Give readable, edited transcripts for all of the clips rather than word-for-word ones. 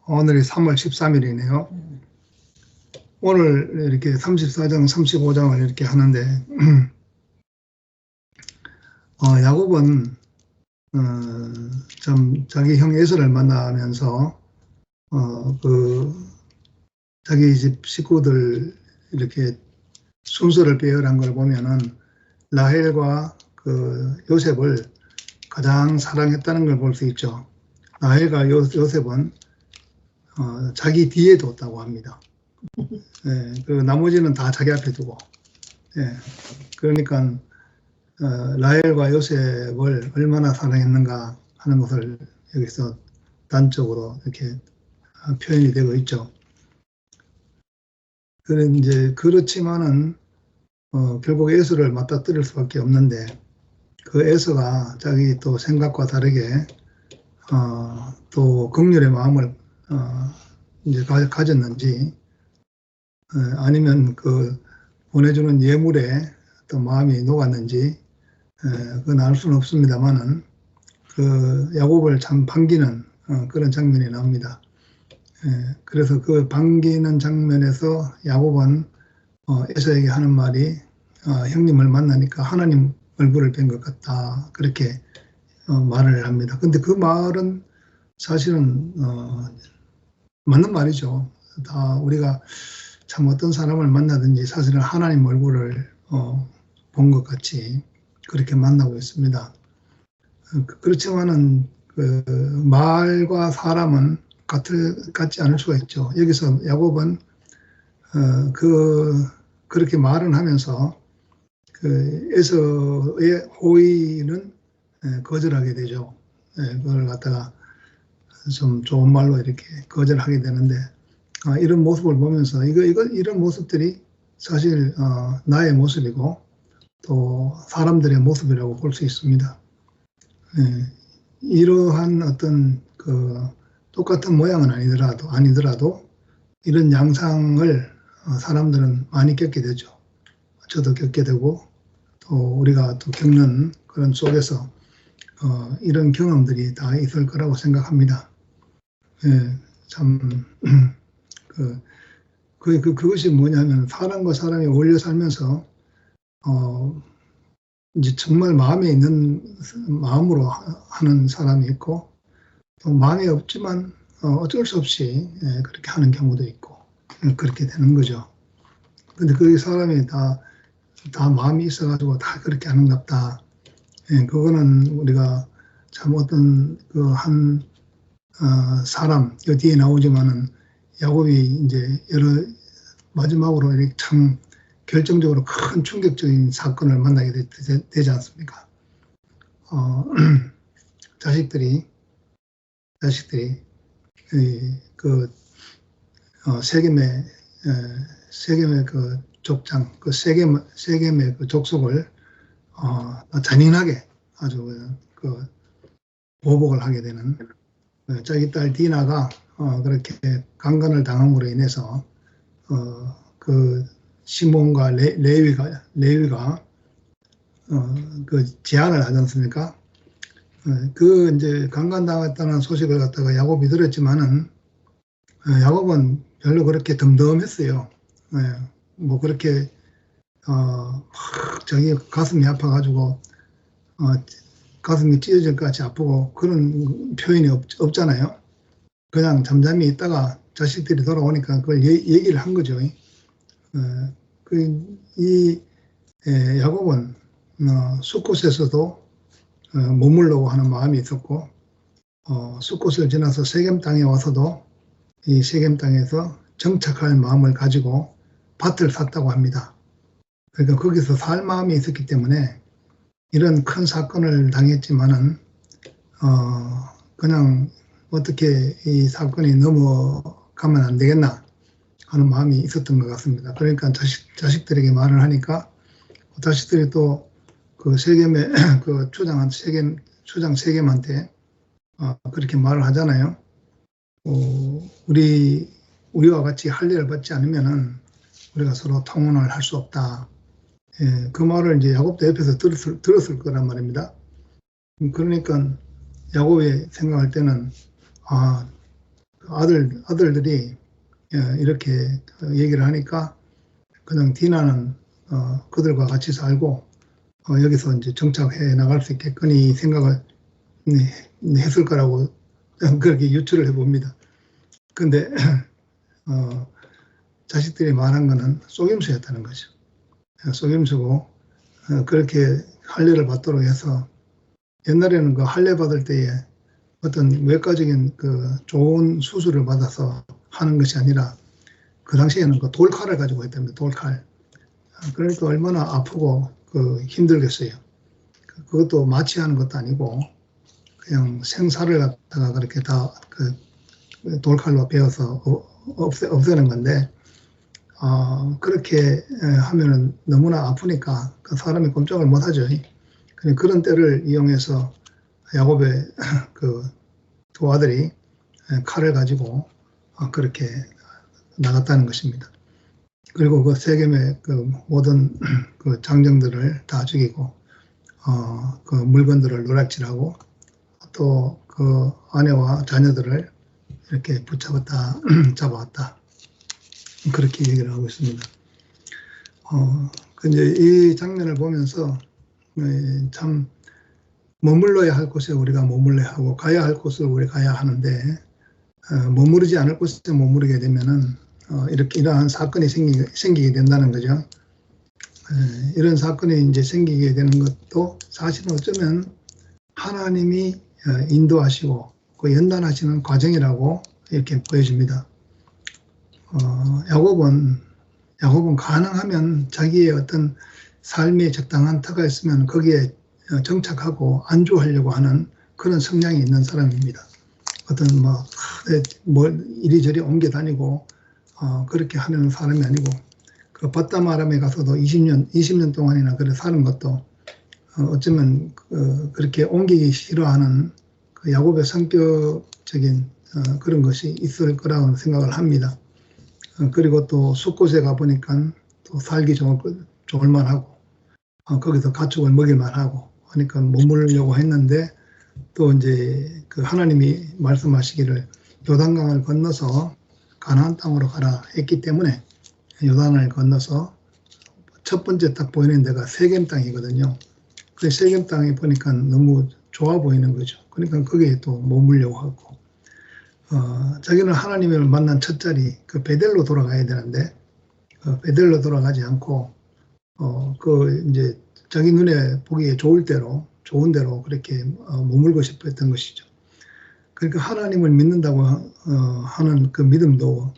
오늘이 3월 13일이네요. 오늘 이렇게 34장, 35장을 이렇게 하는데, 야곱은, 참, 자기 형 에서를 만나면서, 자기 집 식구들 이렇게 순서를 배열한 걸 보면은, 라헬과 요셉을 가장 사랑했다는 걸 볼 수 있죠. 라헬과 요셉은, 자기 뒤에 뒀다고 합니다. 예, 그 나머지는 다 자기 앞에 두고, 예, 그러니까 라헬과 요셉을 얼마나 사랑했는가 하는 것을 여기서 단적으로 이렇게 표현이 되고 있죠. 그렇지만은 결국 에서를 맞닥뜨릴 수밖에 없는데, 그 에서가 자기 또 생각과 다르게 또 긍휼의 마음을 이제 가졌는지, 아니면 보내주는 예물에 또 마음이 녹았는지, 그건 알 수는 없습니다만은, 야곱을 참 반기는 그런 장면이 나옵니다. 그래서 그 반기는 장면에서 야곱은 에서에게 하는 말이, 형님을 만나니까 하나님 얼굴을 뵌 것 같다, 그렇게 말을 합니다. 근데 그 말은 사실은 맞는 말이죠. 다 우리가 참 어떤 사람을 만나든지 사실은 하나님 얼굴을 본 것 같이 그렇게 만나고 있습니다. 그렇지만은 말과 사람은 같지 않을 수가 있죠. 여기서 야곱은 그렇게 말은 하면서 에서의 호의는 거절하게 되죠. 그걸 갖다가 좀 좋은 말로 이렇게 거절하게 되는데, 이런 모습을 보면서 이런 모습들이 사실 나의 모습이고 또 사람들의 모습이라고 볼 수 있습니다. 이러한 어떤 똑같은 모양은 아니더라도 이런 양상을 사람들은 많이 겪게 되죠. 저도 겪게 되고 또 우리가 또 겪는 그런 속에서 이런 경험들이 다 있을 거라고 생각합니다. 참 그것이 뭐냐면, 사람과 사람이 어울려 살면서 이제 정말 마음에 있는 마음으로 하는 사람이 있고, 또 마음이 없지만 어쩔 수 없이 그렇게 하는 경우도 있고, 그렇게 되는 거죠. 근데 그 사람이 다 마음이 있어가지고 다 그렇게 하는갑다. 그거는 우리가 참 어떤 한 사람, 여 뒤에 나오지만은 야곱이 이제 마지막으로 이렇게 참 결정적으로 큰 충격적인 사건을 만나게 되지 않습니까? 자식들이 세겜의 족장, 세겜의 족속을 잔인하게 아주 보복을 하게 되는, 자기 딸 디나가 그렇게 강간을 당함으로 인해서 시몬과 레위가 제안을 하지 않습니까? 이제 강간당했다는 소식을 갖다가 야곱이 들었지만은, 야곱은 별로 그렇게 덤덤했어요. 뭐 그렇게 자기 가슴이 아파가지고 가슴이 찢어질 것 같이 아프고 그런 표현이 없잖아요. 그냥 잠잠히 있다가 자식들이 돌아오니까 그걸 얘기를 한 거죠. 야곱은 숫곳에서도 머물려고 하는 마음이 있었고, 숫곳을 지나서 세겜 땅에 와서도 이 세겜 땅에서 정착할 마음을 가지고 밭을 샀다고 합니다. 그러니까 거기서 살 마음이 있었기 때문에 이런 큰 사건을 당했지만은 그냥 어떻게 이 사건이 넘어가면 안 되겠나 하는 마음이 있었던 것 같습니다. 그러니까 자식들에게 말을 하니까 자식들이 또 세겜의 초장 세겜한테 그렇게 말을 하잖아요. 우리와 같이 할례를 받지 않으면은 우리가 서로 통혼을 할 수 없다. 그 말을 이제 야곱도 옆에서 들었을 거란 말입니다. 그러니까 야곱이 생각할 때는 아들들이 이렇게 얘기를 하니까 그냥 디나는 그들과 같이 살고 여기서 이제 정착해 나갈 수 있겠거니 생각을 했을 거라고 그렇게 유추를 해봅니다. 근데 자식들이 말한 거는 속임수였다는 거죠. 속임수고 그렇게 할례를 받도록 해서 옛날에는 그 할례 받을 때에 어떤 외과적인 그 좋은 수술을 받아서 하는 것이 아니라 그 당시에는 그 돌칼을 가지고 했답니다. 돌칼. 그러니까 얼마나 아프고 그 힘들겠어요. 그것도 마취하는 것도 아니고 그냥 생사를 갖다가 그렇게 다 그 돌칼로 베어서 없애는 건데 그렇게 하면은 너무나 아프니까 그 사람이 꼼짝을 못 하죠. 그런 때를 이용해서 야곱의 그 두 아들이 칼을 가지고 그렇게 나갔다는 것입니다. 그리고 그 세겜의 그 모든 그 장정들을 다 죽이고 그 물건들을 노략질하고 또 그 아내와 자녀들을 이렇게 붙잡았다 잡아왔다 그렇게 얘기를 하고 있습니다. 이제 이 장면을 보면서 참 머물러야 할 곳에 우리가 머물러야 하고 가야 할 곳을 우리 가야 하는데 머무르지 않을 곳에 머무르게 되면은 이렇게 이러한 사건이 생기게 된다는 거죠. 이런 사건이 이제 생기게 되는 것도 사실은 어쩌면 하나님이 인도하시고 그 연단하시는 과정이라고 이렇게 보여집니다. 야곱은 가능하면 자기의 어떤 삶에 적당한 터가 있으면 거기에 정착하고 안주하려고 하는 그런 성향이 있는 사람입니다. 어떤 이리저리 옮겨 다니고 그렇게 하는 사람이 아니고 그 바담 아람에 가서도 20년 동안이나 그래 사는 것도 어쩌면 그렇게 옮기기 싫어하는 그 야곱의 성격적인 그런 것이 있을 거라고 생각을 합니다. 그리고 또 숫곳에 가보니까 또 살기 좋을 만하고 거기서 가축을 먹일 만하고 하니까 머무르려고 했는데 또 이제 그 하나님이 말씀하시기를 요단강을 건너서 가나안 땅으로 가라 했기 때문에 요단을 건너서 첫 번째 딱 보이는 데가 세겜 땅이거든요. 그 세겜 땅에 보니까 너무 좋아 보이는 거죠. 그러니까 거기에 또 머물려고 하고 자기는 하나님을 만난 첫 자리 그 베델로 돌아가야 되는데 베델로 돌아가지 않고 그 이제 자기 눈에 보기에 좋은 대로 그렇게 머물고 싶어 했던 것이죠. 그러니까 하나님을 믿는다고 하는 그 믿음도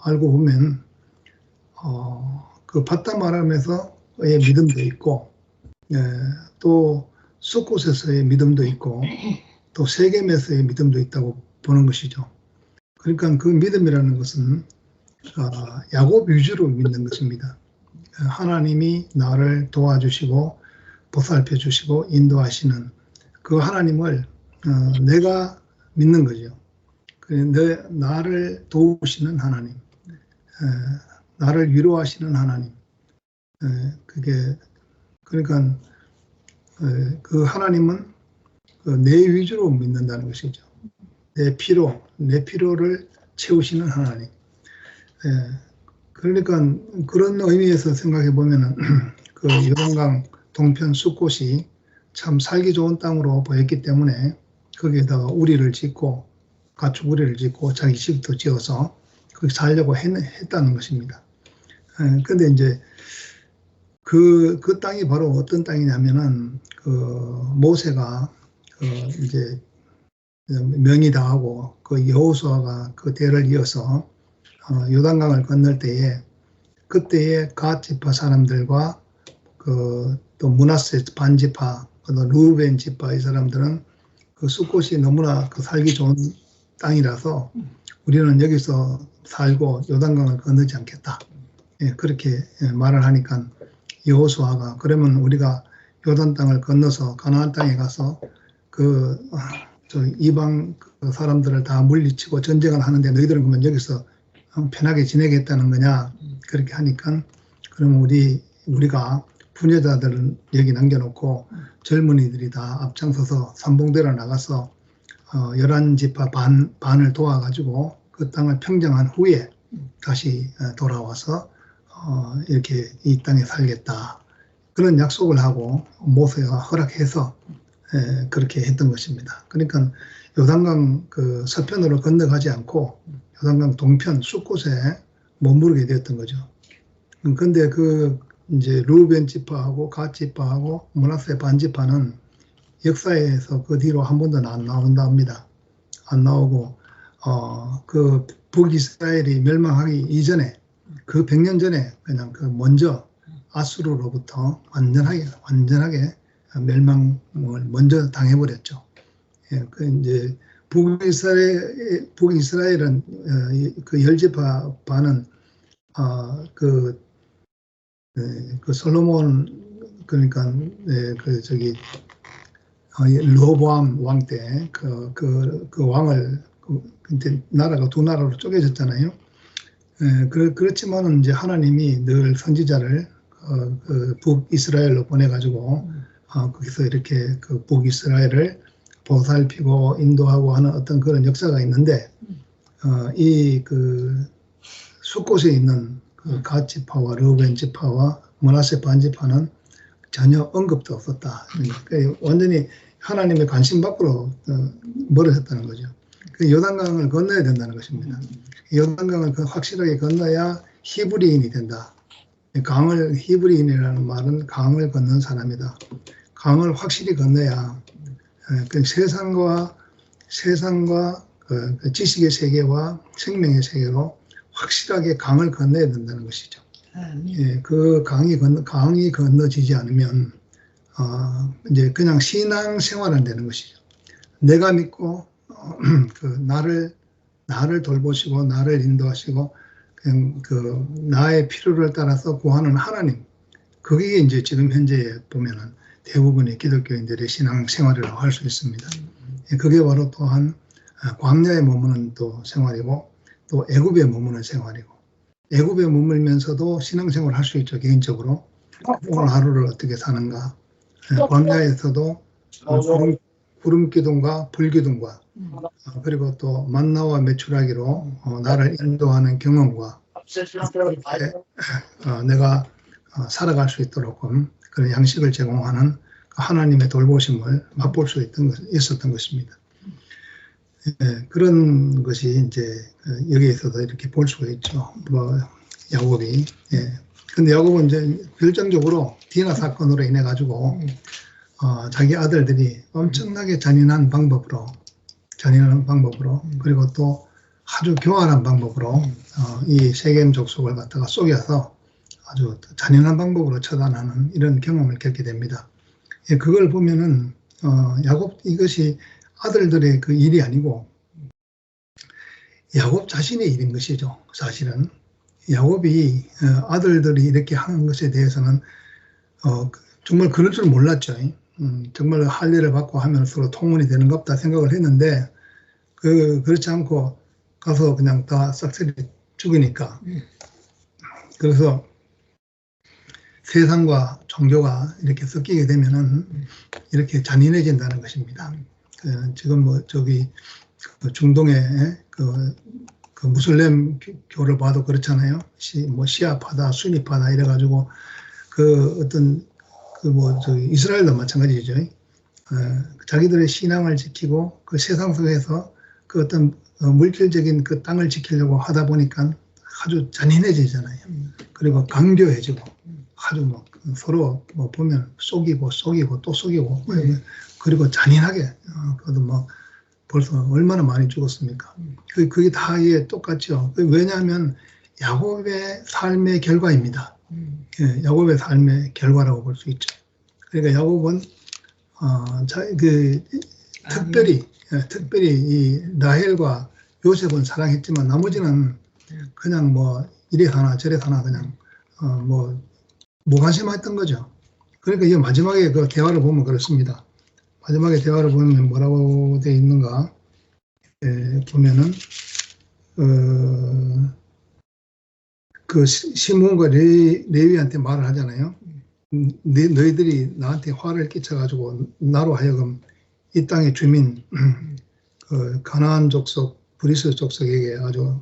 알고 보면 그 바담 아람에서의 믿음도 있고 또 숫곳에서의 믿음도 있고 또 세겜에서의 믿음도 있다고 보는 것이죠. 그러니까 그 믿음이라는 것은 야곱 위주로 믿는 것입니다. 하나님이 나를 도와주시고 보살펴 주시고 인도하시는 그 하나님을 내가 믿는 거죠. 나를 도우시는 하나님, 나를 위로하시는 하나님. 그러니까 그 하나님은 내 위주로 믿는다는 것이죠. 내 피로를 채우시는 하나님. 그러니까 그런 의미에서 생각해 보면은 그 요단강 동편 숫곳이 참 살기 좋은 땅으로 보였기 때문에 거기에다가 우리를 짓고 가축 우리를 짓고 자기 집도 지어서 거기 살려고 했다는 것입니다. 그런데 이제 그 땅이 바로 어떤 땅이냐면은 그 모세가 이제 명의당하고 그 여호수아가 그 대를 이어서 요단강을 건널 때에 그때의 갓 지파 사람들과 그 또 므낫세 반지파, 또 루벤 지파 이 사람들은 그 숫곳이 너무나 그 살기 좋은 땅이라서 우리는 여기서 살고 요단강을 건너지 않겠다. 그렇게 말을 하니까 여호수아가 그러면 우리가 요단 땅을 건너서 가나안 땅에 가서 저 이방 사람들을 다 물리치고 전쟁을 하는데 너희들은 그러면 여기서 편하게 지내겠다는 거냐 그렇게 하니까 그러면 우리가 부녀자들은 여기 남겨놓고 젊은이들이 다 앞장서서 삼봉대로 나가서 11지파 반을 도와가지고 그 땅을 평정한 후에 다시 돌아와서 이렇게 이 땅에 살겠다. 그런 약속을 하고 모세가 허락해서 그렇게 했던 것입니다. 그러니까 요단강 그 서편으로 건너가지 않고 요단강 동편 숲곳에 머무르게 되었던 거죠. 근데 그 이제 루벤 지파하고 갓 지파하고 므낫세 반 지파는 역사에서 그 뒤로 한 번도 안 나온다 합니다. 안 나오고 그 북이스라엘이 멸망하기 이전에 그 100년 전에 그냥 그 먼저 아수르로부터 완전하게 멸망을 먼저 당해버렸죠. 예, 그 이제 북이스라엘은 그 열지파는 그 솔로몬 그러니까 그 저기 르호보암 왕 때 그 왕을 그때 나라가 두 나라로 쪼개졌잖아요. 그렇지만은 이제 하나님이 늘 선지자를 그 북이스라엘로 보내가지고 거기서 이렇게 그 북이스라엘을 보살피고 인도하고 하는 어떤 그런 역사가 있는데 이 그 숲곳에 있는 그 갓 지파와 르우벤 지파와 므낫세 반 지파는 전혀 언급도 없었다. 그러니까 완전히 하나님의 관심 밖으로 멀어졌다는 거죠. 그 요단강을 건너야 된다는 것입니다. 요단강을 확실하게 건너야 히브리인이 된다. 히브리인이라는 말은 강을 건넌 사람이다. 강을 확실히 건너야 그 세상과 그 지식의 세계와 생명의 세계로 확실하게 강을 건너야 된다는 것이죠. 예, 그 강이 건너지지 않으면 이제 그냥 신앙 생활은 되는 것이죠. 내가 믿고 그 나를 돌보시고 나를 인도하시고 그냥 그 나의 필요를 따라서 구하는 하나님, 그게 이제 지금 현재 보면은 대부분의 기독교인들의 신앙 생활이라고 할 수 있습니다. 그게 바로 또한 광야에 머무는 또 생활이고 또 애굽에 머무는 생활이고, 애굽에 머물면서도 신앙생활을 할 수 있죠. 개인적으로 오늘 하루를 어떻게 사는가, 광야에서도 구름 기둥과 불 기둥과 그리고 또 만나와 메추라기로 나를 인도하는 경험과 내가 살아갈 수 있도록 그런 양식을 제공하는 하나님의 돌보심을 맛볼 수 있었던 것입니다. 예, 그런 것이 이제 여기에서도 이렇게 볼 수가 있죠. 뭐 야곱이. 예. 근데 야곱은 이제 결정적으로 디나 사건으로 인해 가지고 자기 아들들이 엄청나게 잔인한 방법으로 그리고 또 아주 교활한 방법으로 이 세겜 족속을 갖다가 속여서 아주 잔인한 방법으로 처단하는 이런 경험을 겪게 됩니다. 예, 그걸 보면은 야곱 이것이 아들들의 그 일이 아니고 야곱 자신의 일인 것이죠. 사실은 야곱이 아들들이 이렇게 하는 것에 대해서는 정말 그럴 줄 몰랐죠. 정말 할례를 받고 하면 서로 통혼이 되는 것 같다 생각을 했는데 그렇지 않고 가서 그냥 다 싹쓸이 죽으니까, 그래서 세상과 종교가 이렇게 섞이게 되면은 이렇게 잔인해진다는 것입니다. 지금 뭐 저기 중동의 그 무슬림 교를 봐도 그렇잖아요. 뭐 시아파다, 수니파다 이래가지고 그 어떤 뭐 저기 이스라엘도 마찬가지죠. 자기들의 신앙을 지키고 그 세상 속에서 그 어떤 물질적인 그 땅을 지키려고 하다 보니까 아주 잔인해지잖아요. 그리고 강교해지고 아주 뭐 서로 뭐 보면 속이고 또 속이고 그리고 잔인하게 그것도 뭐 벌써 얼마나 많이 죽었습니까? 그게 다 이게 똑같죠. 왜냐하면 야곱의 삶의 결과입니다. 예, 야곱의 삶의 결과라고 볼 수 있죠. 그러니까 야곱은 특별히 이 라헬과 요셉은 사랑했지만 나머지는 그냥 뭐 이래 사나 저래 사나 그냥 뭐 무관심했던 거죠. 그러니까 이 마지막에 그 대화를 보면 그렇습니다. 마지막에 대화를 보면 뭐라고 되어 있는가 보면은 그 시므온과 레위한테 말을 하잖아요. 너희들이 나한테 화를 끼쳐가지고 나로 하여금 이 땅의 주민 그 가나안 족속 브리스 족속에게 아주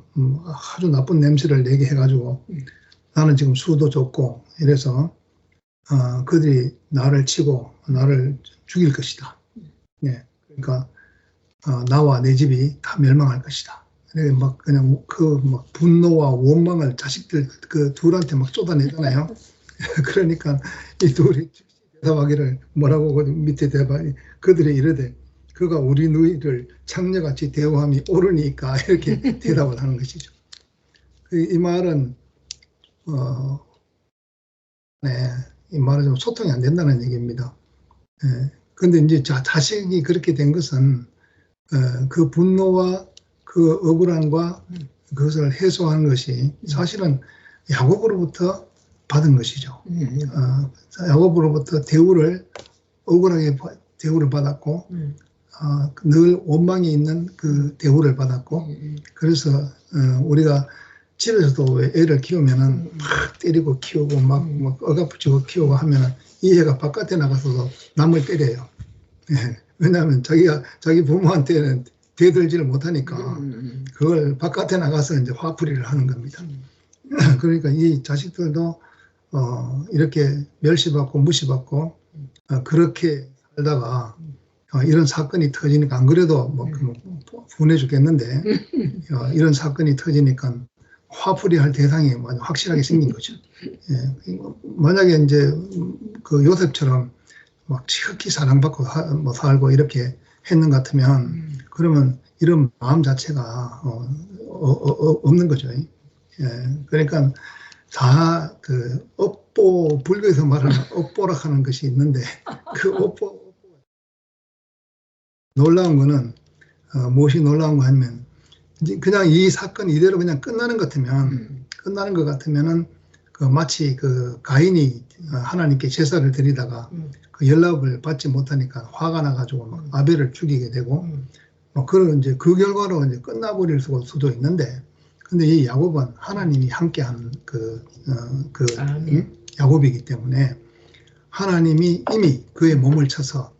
나쁜 냄새를 내게 해가지고 나는 지금 수도 좁고 이래서 그들이 나를 치고 나를 죽일 것이다. 예, 그러니까 나와 내 집이 다 멸망할 것이다. 막 그냥 막 분노와 원망을 자식들 그 둘한테 막 쏟아내잖아요. 그러니까 이 둘이 대답하기를 뭐라고 밑에 대답하니 그들이 이르되 그가 우리 너희를 창녀같이 대우함이 옳으니까 이렇게 대답을 하는 것이죠. 이 말은 이 말은 좀 소통이 안 된다는 얘기입니다. 그런데 이제 자식이 그렇게 된 것은 그 분노와 그 억울함과 그것을 해소하는 것이 사실은 야곱으로부터 받은 것이죠. 야곱으로부터 억울하게 대우를 받았고 늘 원망이 있는 그 대우를 받았고 그래서 우리가 집에서도 왜 애를 키우면은 막 때리고 키우고 막 억압붙이고 키우고 하면은 이 애가 바깥에 나가서도 남을 때려요. 왜냐하면 자기 부모한테는 대들지를 못하니까 그걸 바깥에 나가서 이제 화풀이를 하는 겁니다. 그러니까 이 자식들도 이렇게 멸시받고 무시받고 그렇게 살다가 이런 사건이 터지니까 안 그래도 뭐 분해 죽겠는데 이런 사건이 터지니까 화풀이 할 대상이 확실하게 생긴 거죠. 만약에 이제 그 요셉처럼 막 지극히 사랑받고 살고 이렇게 했는 것 같으면 그러면 이런 마음 자체가 없는 거죠. 그러니까 다 그 업보, 불교에서 말하는 업보라 하는 것이 있는데 그 업보 놀라운 거는 무엇이 놀라운 거 하면 그냥 이 사건 이대로 그냥 끝나는 것 같으면은 그 마치 그 가인이 하나님께 제사를 드리다가 그 연락을 받지 못하니까 화가 나가지고 막 아벨을 죽이게 되고 그런 이제 그 결과로 이제 끝나버릴 수도 있는데 근데 이 야곱은 하나님이 함께한 야곱이기 때문에 하나님이 이미 그의 몸을 쳐서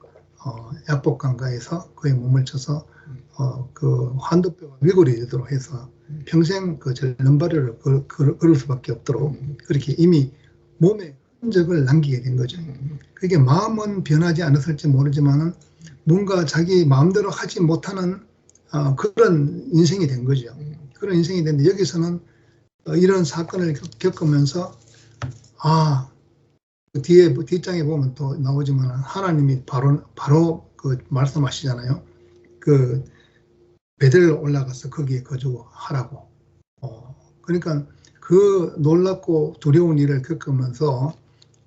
약복강가에서 그의 몸을 쳐서 그 환도뼈가 위골이 되도록 해서 평생 그 절름발이를 걸을 수밖에 없도록 그렇게 이미 몸에 흔적을 남기게 된 거죠. 그게 마음은 변하지 않았을지 모르지만은 뭔가 자기 마음대로 하지 못하는 그런 인생이 된 거죠. 그런 인생이 됐는데 여기서는 이런 사건을 겪으면서 뒷장에 보면 또 나오지만 하나님이 바로 그 말씀하시잖아요. 그 베델 올라가서 거기에 거주하라고. 그러니까 그 놀랍고 두려운 일을 겪으면서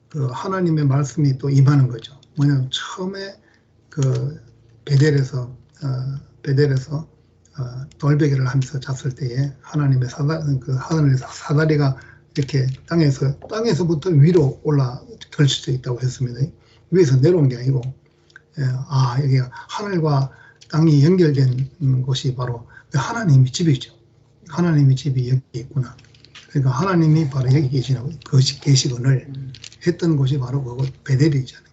그 하나님의 말씀이 또 임하는 거죠. 뭐냐면 처음에 그 베델에서 돌베개를 하면서 잤을 때에 하나님의 하늘의 사다리가 이렇게 땅에서부터 위로 올라갈 수도 있다고 했습니다. 위에서 내려온 게 아니고, 여기가 하늘과 땅이 연결된 곳이 바로 하나님의 집이죠. 하나님의 집이 여기 있구나. 그러니까 하나님이 바로 여기 계시거늘 했던 곳이 바로 그거 베델이잖아요.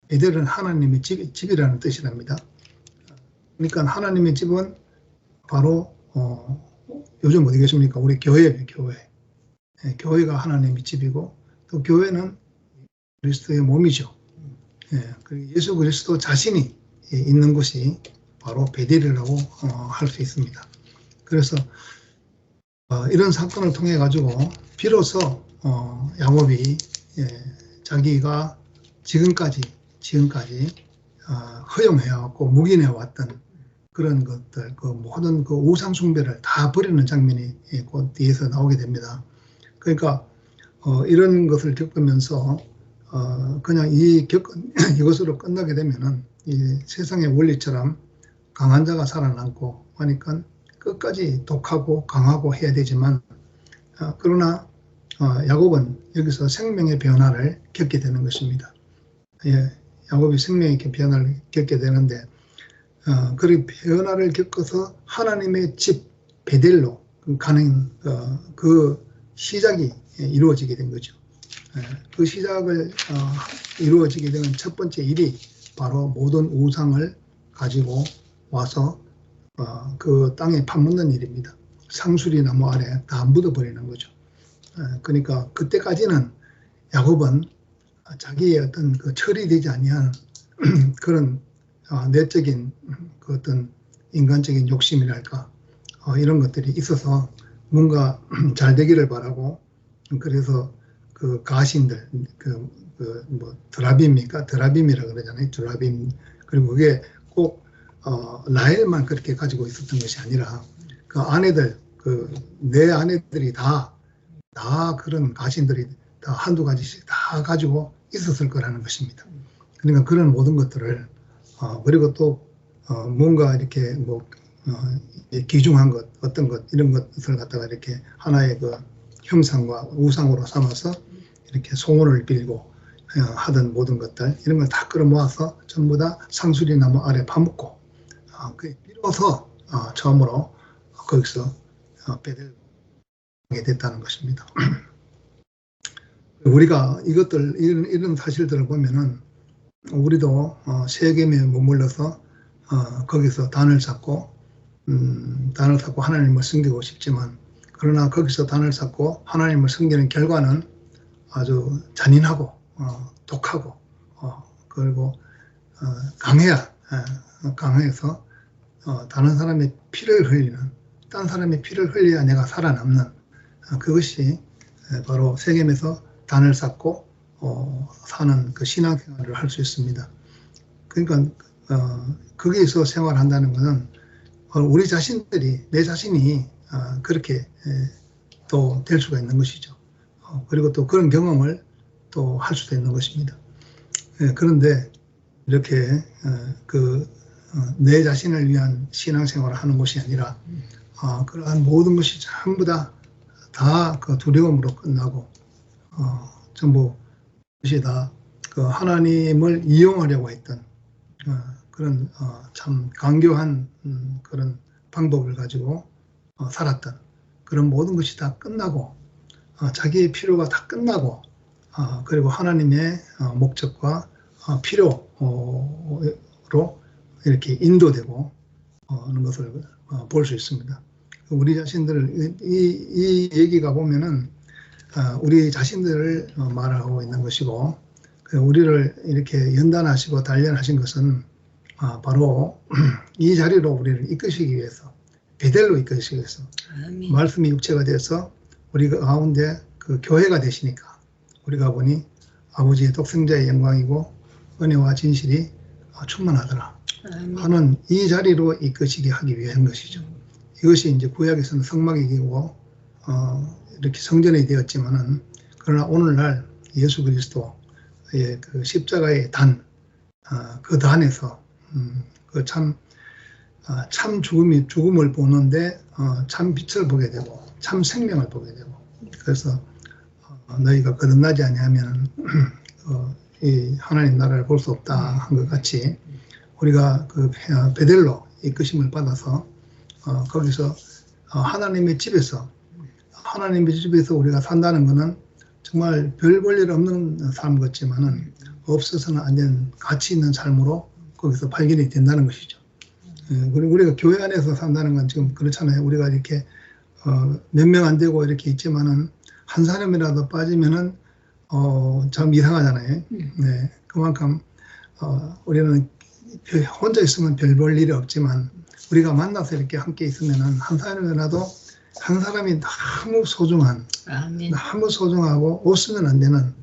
베델은 하나님의 집이라는 뜻이랍니다. 그러니까 하나님의 집은 바로 요즘 어디 계십니까? 우리 교회예요, 교회. 교회가 하나님의 집이고 또 교회는 그리스도의 몸이죠. 예수 그리스도 자신이 있는 곳이 바로 베델이라고 할 수 있습니다. 그래서 이런 사건을 통해 가지고 비로소 야곱이 자기가 지금까지 허용해왔고 묵인해왔던 그런 것들, 그 모든 그 우상 숭배를 다 버리는 장면이 곧 뒤에서 나오게 됩니다. 그러니까 이런 것을 겪으면서 그냥 이것으로 끝나게 되면은 이 세상의 원리처럼 강한 자가 살아남고 하니까 끝까지 독하고 강하고 해야 되지만 그러나 야곱은 여기서 생명의 변화를 겪게 되는 것입니다. 야곱이 생명의 변화를 겪게 되는데 그 변화를 겪어서 하나님의 집 베델로 가는 그 시작이 이루어지게 된 거죠. 그 시작을 이루어지게 되는 첫 번째 일이 바로 모든 우상을 가지고 와서 그 땅에 파묻는 일입니다. 상수리 나무 아래 다 묻어버리는 거죠. 그러니까 그때까지는 야곱은 자기의 어떤 그 처리되지 아니한 그런 내적인 그 어떤 인간적인 욕심이랄까 이런 것들이 있어서 뭔가 잘 되기를 바라고, 그래서 그 가신들 뭐 드라빔입니까? 드라빔이라 그러잖아요. 드라빔. 그리고 그게 꼭 라헬만 그렇게 가지고 있었던 것이 아니라 그 아내들, 내 아내들이 다 그런 가신들이 다 한두 가지씩 다 가지고 있었을 거라는 것입니다. 그러니까 그런 모든 것들을 그리고 또 뭔가 이렇게 뭐 귀중한 것, 어떤 것 이런 것을 갖다가 이렇게 하나의 그 형상과 우상으로 삼아서 이렇게 소원을 빌고 하던 모든 것들 이런 걸 다 끌어모아서 전부 다 상수리 나무 아래 파묻고 그 비로소 처음으로 거기서 베델 하게 됐다는 것입니다. 우리가 이런 사실들을 보면은 우리도 세겜에 머물러서 거기서 단을 쌓고 하나님을 섬기고 싶지만, 그러나 거기서 단을 쌓고 하나님을 섬기는 결과는 아주 잔인하고 독하고 그리고 강해서 다른 사람의 피를 흘리는, 딴 사람의 피를 흘려야 내가 살아남는 그것이 바로 세겜에서 단을 쌓고 사는 그 신앙생활을 할 수 있습니다. 그러니까 거기에서 생활한다는 것은 우리 자신들이, 내 자신이 그렇게 또 될 수가 있는 것이죠. 그리고 또 그런 경험을 또 할 수도 있는 것입니다. 그런데 이렇게 내 자신을 위한 신앙생활을 하는 것이 아니라 그러한 모든 것이 전부 다 그 두려움으로 끝나고 전부 그것이 다 그 하나님을 이용하려고 했던 그런 참 강교한 그런 방법을 가지고 살았던 그런 모든 것이 다 끝나고 자기의 필요가 다 끝나고 그리고 하나님의 목적과 필요로 이렇게 인도되고 하는 것을 볼 수 있습니다. 우리 자신들을 이 얘기가 보면은 우리 자신들을 말하고 있는 것이고, 우리를 이렇게 연단하시고 단련하신 것은 바로 이 자리로 우리를 이끄시기 위해서, 베델로 이끄시기 위해서, 말씀이 육체가 돼서 우리 가운데 그 교회가 되시니까 우리가 보니 아버지의 독생자의 영광이고 은혜와 진실이 충만하더라 하는 이 자리로 이끄시게 하기 위한 것이죠. 이것이 이제 구약에서는 성막이고 이렇게 성전이 되었지만은, 그러나 오늘날 예수 그리스도의 그 십자가의 단, 그 단에서 그 참 죽음을 보는데 참 빛을 보게 되고 참 생명을 보게 되고, 그래서 너희가 거듭나지 아니하면 이 하나님 나라를 볼 수 없다 한 것 같이, 우리가 그 베델로 이끄심을 받아서 거기서 하나님의 집에서 우리가 산다는 것은 정말 별 볼 일 없는 삶 같지만은 없어서는 안 되는 가치 있는 삶으로 거기서 발견이 된다는 것이죠. 그리고 우리가 교회 안에서 산다는 건 지금 그렇잖아요. 우리가 이렇게 몇 명 안 되고 이렇게 있지만은 한 사람이라도 빠지면은 참 이상하잖아요. 네, 그만큼 우리는 혼자 있으면 별 볼 일이 없지만 우리가 만나서 이렇게 함께 있으면은 한 사람이라도 한 사람이 너무 소중한, 너무 소중하고 없으면 안 되는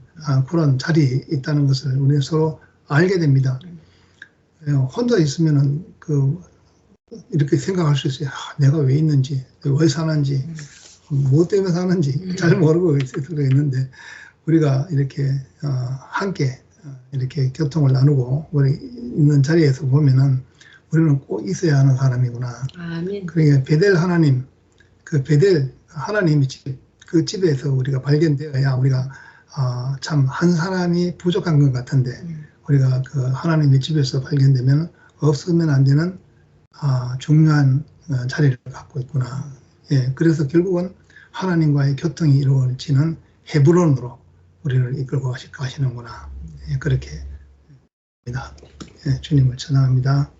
그런 자리에 있다는 것을 우리 서로 알게 됩니다. 혼자 있으면은 이렇게 생각할 수 있어요. 내가 왜 있는지, 왜 사는지, 무엇 때문에 사는지 잘 모르고 있을 수가 있는데, 우리가 이렇게 함께 이렇게 교통을 나누고 우리 있는 자리에서 보면은 우리는 꼭 있어야 하는 사람이구나. 아멘. 그러니까 베델 하나님, 그 베델 하나님의 집, 그 집에서 우리가 발견되어야 우리가 참 한 사람이 부족한 것 같은데, 우리가 그 하나님의 집에서 발견되면 없으면 안 되는 중요한 자리를 갖고 있구나. 예, 그래서 결국은 하나님과의 교통이 이루어지는 헤브론으로 우리를 이끌고 가시는구나. 예, 그렇게 합니다. 예, 주님을 찬양합니다.